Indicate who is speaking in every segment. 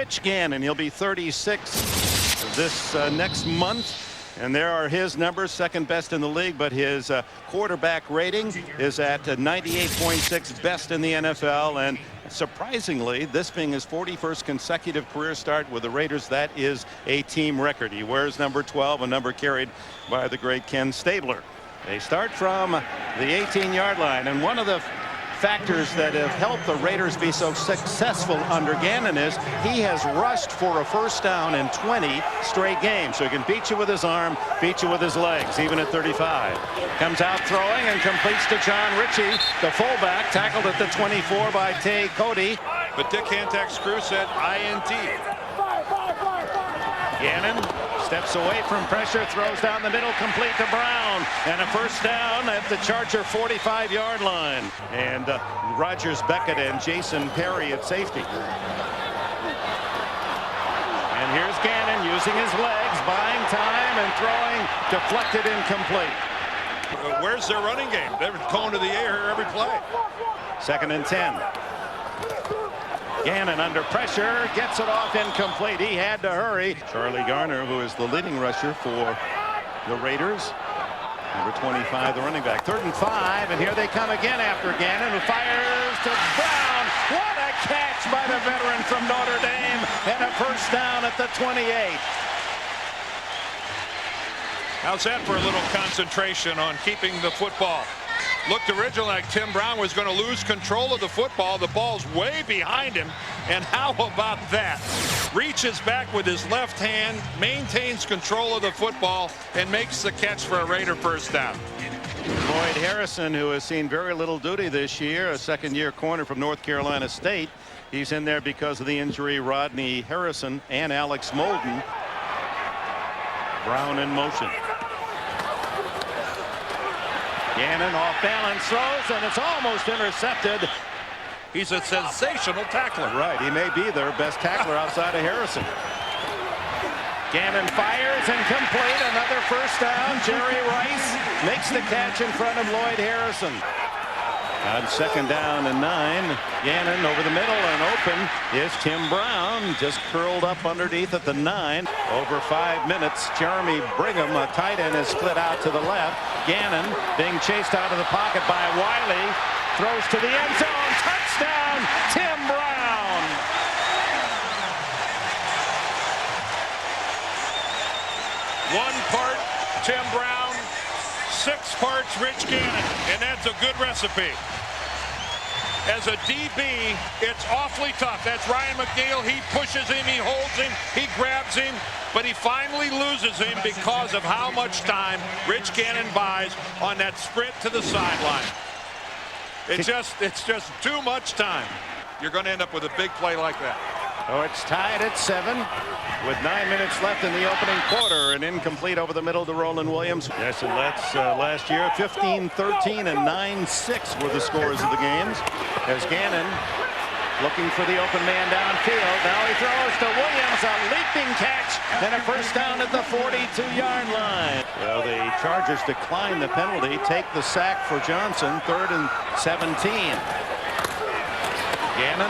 Speaker 1: Rich Gannon. He'll be 36 this next month. And there are his numbers, second best in the league, but his quarterback rating is at 98.6, best in the NFL. And surprisingly, this being his 41st consecutive career start with the Raiders, that is a team record. He wears number 12, a number carried by the great Ken Stabler. They start from the 18-yard line, and one of the factors that have helped the Raiders be so successful under Gannon is he has rushed for a first down in 20 straight games. So he can beat you with his arm, beat you with his legs, even at 35. Comes out throwing and completes to John Ritchie, the fullback, tackled at the 24 by Tay Cody.
Speaker 2: But Dick Hantak's crew said INT.
Speaker 1: Gannon steps away from pressure, throws down the middle, complete to Brown, and a first down at the Charger 45-yard line. And Rogers Beckett and Jason Perry at safety. And here's Gannon using his legs, buying time and throwing, deflected, incomplete.
Speaker 2: Where's their running game? They're going to the air every play. 2nd and 10.
Speaker 1: Gannon under pressure, gets it off, incomplete. He had to hurry. Charlie Garner, who is the leading rusher for the Raiders. Number 25, the running back. 3rd and 5, and here they come again after Gannon, who fires to Brown. What a catch by the veteran from Notre Dame, and a first down at the 28.
Speaker 2: How's that for a little concentration on keeping the football? Looked originally like Tim Brown was going to lose control of the football. The ball's way behind him. And how about that? Reaches back with his left hand, maintains control of the football, and makes the catch for a Raider first down.
Speaker 1: Lloyd Harrison, who has seen very little duty this year, a second-year corner from North Carolina State. He's in there because of the injury, Rodney Harrison and Alex Molden. Brown in motion. Gannon off balance, throws, and it's almost intercepted.
Speaker 2: He's a sensational tackler.
Speaker 1: Right, he may be their best tackler outside of Harrison. Gannon fires and complete, another first down. Jerry Rice makes the catch in front of Lloyd Harrison. On 2nd down and 9, Gannon over the middle, and open is Tim Brown, just curled up underneath at the 9. Over 5 minutes, Jeremy Brigham, a tight end, is split out to the left. Gannon being chased out of the pocket by Wiley, throws to the end zone, touchdown, Tim Brown.
Speaker 2: One part Tim Brown, 6 parts Rich Gannon, and that's a good recipe. As a DB, it's awfully tough. That's Ryan McNeil. He pushes him, he holds him, he grabs him, but he finally loses him because of how much time Rich Gannon buys on that sprint to the sideline. It's just too much time. You're going to end up with a big play like that.
Speaker 1: Oh, it's tied at 7 with 9 minutes left in the opening quarter, and incomplete over the middle to Roland Williams. Yes, and that's last year 15-13 and 9-6 were the scores of the games. As Gannon looking for the open man downfield. Now he throws to Williams, a leaping catch, and a first down at the 42-yard line. Well, the Chargers decline the penalty, take the sack for Johnson. 3rd and 17. Gannon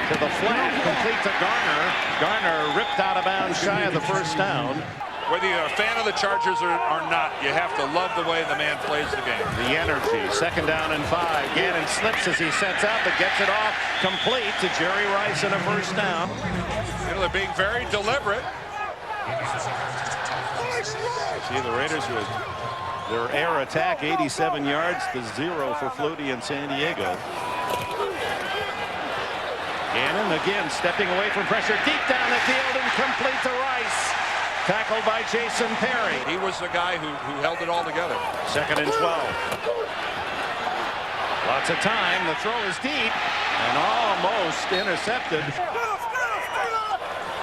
Speaker 1: to the flat, complete to Garner. Garner ripped out of bounds shy of the first down.
Speaker 2: Whether you're a fan of the Chargers or not, you have to love the way the man plays the game.
Speaker 1: The energy. 2nd down and 5. Gannon slips as he sets up, but gets it off complete to Jerry Rice and a first down.
Speaker 2: You know, they're being very deliberate.
Speaker 1: See the Raiders with their air attack, 87 yards to 0 for Flutie in San Diego. Gannon again stepping away from pressure deep down the field and complete to Rice. Tackled by Jason Perry.
Speaker 2: He was the guy who held it all together.
Speaker 1: 2nd and 12. Lots of time. The throw is deep and almost intercepted.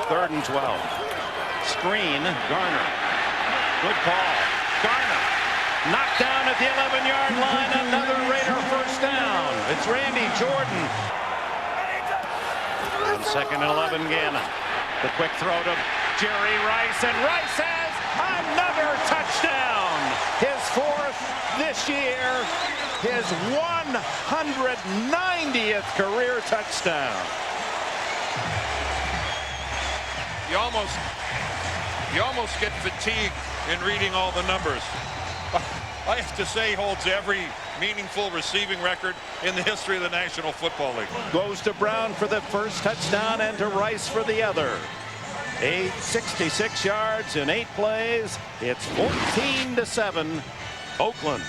Speaker 1: 3rd and 12. Screen, Garner. Good call. Garner knocked down at the 11-yard line. Another Raider first down. It's Randy Jordan. On 2nd and 11, Gannon. The quick throw to Jerry Rice, and Rice has another touchdown. His 4th this year, his 190th career touchdown.
Speaker 2: You almost get fatigued in reading all the numbers. I have to say, he holds every meaningful receiving record in the history of the National Football League.
Speaker 1: Goes to Brown for the first touchdown and to Rice for the other. 866 yards in 8 plays. It's 14-7 Oakland.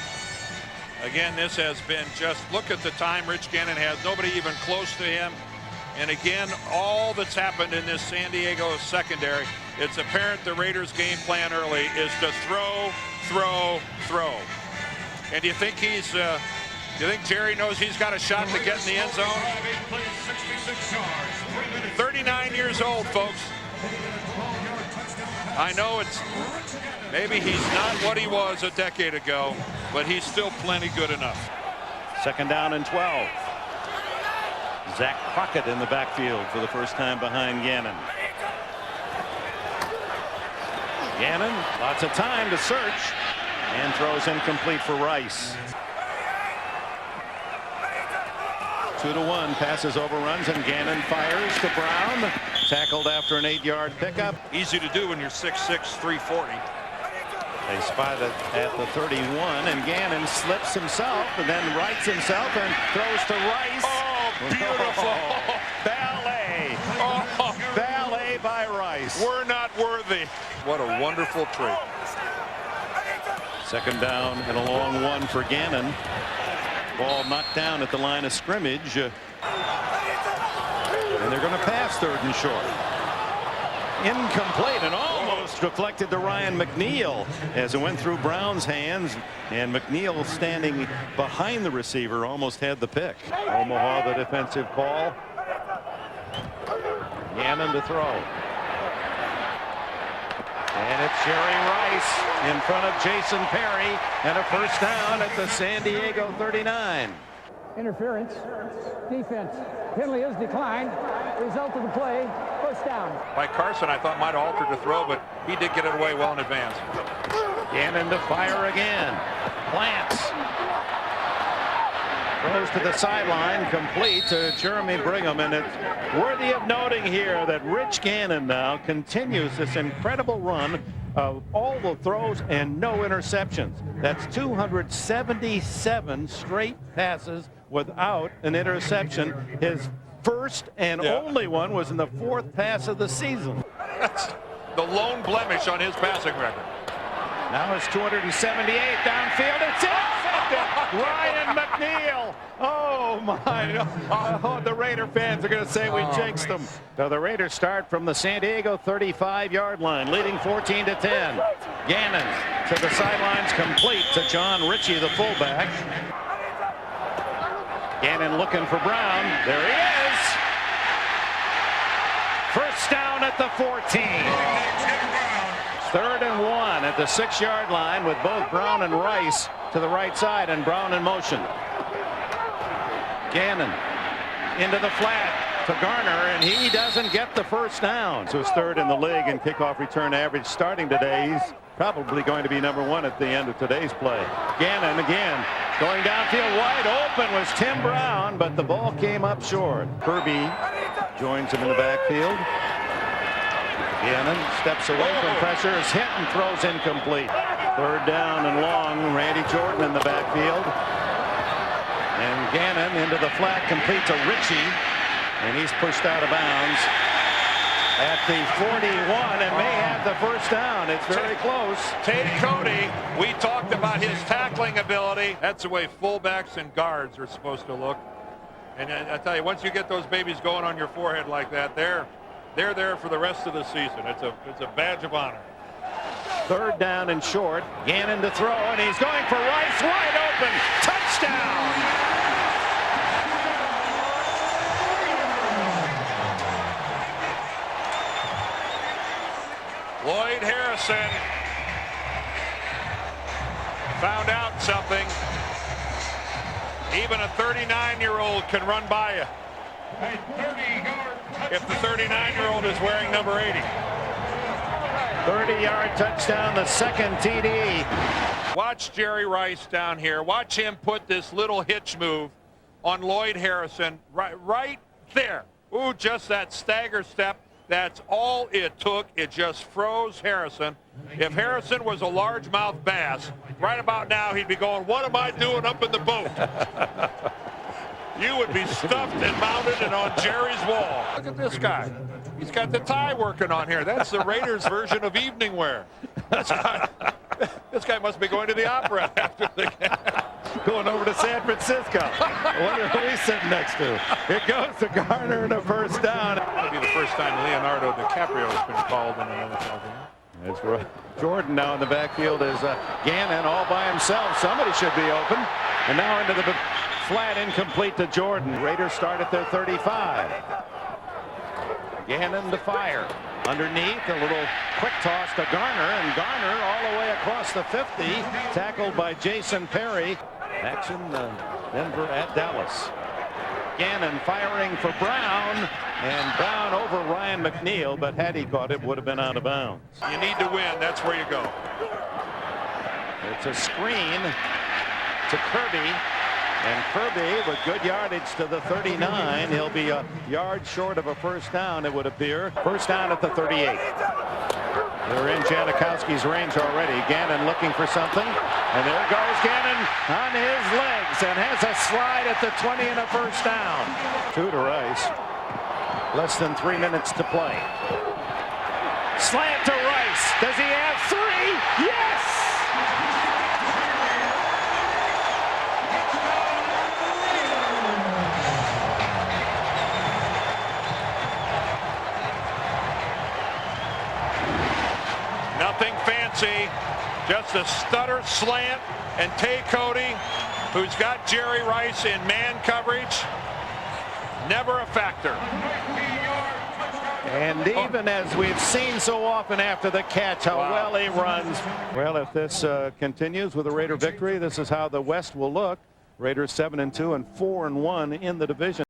Speaker 2: Again, this has been just, look at the time Rich Gannon has. Nobody even close to him. And again, all that's happened in this San Diego secondary, it's apparent the Raiders' game plan early is to throw. And do you think Jerry knows he's got a shot to get in the end zone? 39 years old, folks. I know maybe he's not what he was a decade ago, but he's still plenty good enough.
Speaker 1: 2nd down and 12. Zach Crockett in the backfield for the first time behind Gannon. Gannon, lots of time to search, and throws incomplete for Rice. 2-1, passes overruns, and Gannon fires to Brown. Tackled after an 8-yard pickup.
Speaker 2: Easy to do when you're 6'6", 340.
Speaker 1: They spot it at the 31, and Gannon slips himself and then rights himself and throws to Rice.
Speaker 2: Oh, beautiful.
Speaker 1: Ballet.
Speaker 2: Oh.
Speaker 1: Ballet by Rice.
Speaker 2: We're not worthy. What a wonderful treat.
Speaker 1: 2nd down and a long one for Gannon. Ball knocked down at the line of scrimmage. And they're going to pass 3rd and short. Incomplete and almost deflected to Ryan McNeil as it went through Brown's hands, and McNeil standing behind the receiver almost had the pick. Omaha the defensive call. Gannon to throw. And it's Jerry Rice in front of Jason Perry, and a first down at the San Diego 39.
Speaker 3: Interference, defense, penalty is declined. Result of the play, first down.
Speaker 2: By Carson, I thought might have altered the throw, but he did get it away well in advance.
Speaker 1: Gannon to fire again. Plants. Throws to the sideline, complete to Jeremy Brigham, and it's worthy of noting here that Rich Gannon now continues this incredible run of all the throws and no interceptions. That's 277 straight passes without an interception. His first and only one was in the 4th pass of the season.
Speaker 2: That's the lone blemish on his passing record.
Speaker 1: Now it's 278 downfield. It's intercepted. Ryan McNeil. Oh my! Oh, the Raider fans are going to say we jinxed them. So the Raiders start from the San Diego 35-yard line, leading 14-10. Gannon to the sidelines, complete to John Ritchie, the fullback. Gannon looking for Brown. There he is. First down at the 14. 3rd and 1 at the 6-yard line with both Brown and Rice to the right side, and Brown in motion. Gannon into the flat to Garner, and he doesn't get the first down. So it's 3rd in the league in kickoff return average starting today. He's probably going to be number 1 at the end of today's play. Gannon again going downfield, wide open was Tim Brown, but the ball came up short. Kirby joins him in the backfield. Gannon steps away from pressure, is hit and throws incomplete. 3rd down and long. Randy Jordan in the backfield. And Gannon into the flat, complete to Ritchie. And he's pushed out of bounds at the 41 and may have the first down. It's very close.
Speaker 2: Tate Cody, we talked about his tackling ability. That's the way fullbacks and guards are supposed to look. And I tell you, once you get those babies going on your forehead like that, they're there for the rest of the season. It's a badge of honor.
Speaker 1: 3rd down and short. Gannon to throw, and he's going for Rice, wide open. Touchdown!
Speaker 2: Lloyd Harrison found out something. Even a 39-year-old can run by you. If the 39-year-old is wearing number 80.
Speaker 1: 30-yard touchdown, the 2nd TD.
Speaker 2: Watch Jerry Rice down here. Watch him put this little hitch move on Lloyd Harrison right there. Ooh, just that stagger step. That's all it took. It just froze Harrison. If Harrison was a largemouth bass, right about now he'd be going, what am I doing up in the boat? You would be stuffed and mounted and on Jerry's wall. Look at this guy. He's got the tie working on here. That's the Raiders version of evening wear. This guy must be going to the opera after the game.
Speaker 1: Going over to San Francisco. I wonder who he's sitting next to. It goes to Garner and a first down.
Speaker 2: It'll be the first time Leonardo DiCaprio has been called in an NFL game.
Speaker 1: That's right. Jordan now in the backfield is Gannon all by himself. Somebody should be open. And now into the flat, incomplete to Jordan. Raiders start at their 35. Gannon to fire. Underneath, a little quick toss to Garner, and Garner all the way across the 50, tackled by Jason Perry. Action, Denver at Dallas. Gannon firing for Brown, and Brown over Ryan McNeil, but had he caught it, would have been out of bounds.
Speaker 2: You need to win. That's where you go.
Speaker 1: It's a screen to Kirby. And Kirby with good yardage to the 39. He'll be a yard short of a first down, it would appear. First down at the 38. They're in Janikowski's range already. Gannon looking for something. And there goes Gannon on his legs and has a slide at the 20 and a first down. 2 to Rice. Less than 3 minutes to play. Slant to Rice. Does he have 3? Yes!
Speaker 2: Nothing fancy, just a stutter slant, and Tay Cody, who's got Jerry Rice in man coverage, never a factor.
Speaker 1: And even as we've seen so often after the catch, how well he runs. Well, if this continues with a Raider victory, this is how the West will look. Raiders 7-2 and 4-1 in the division.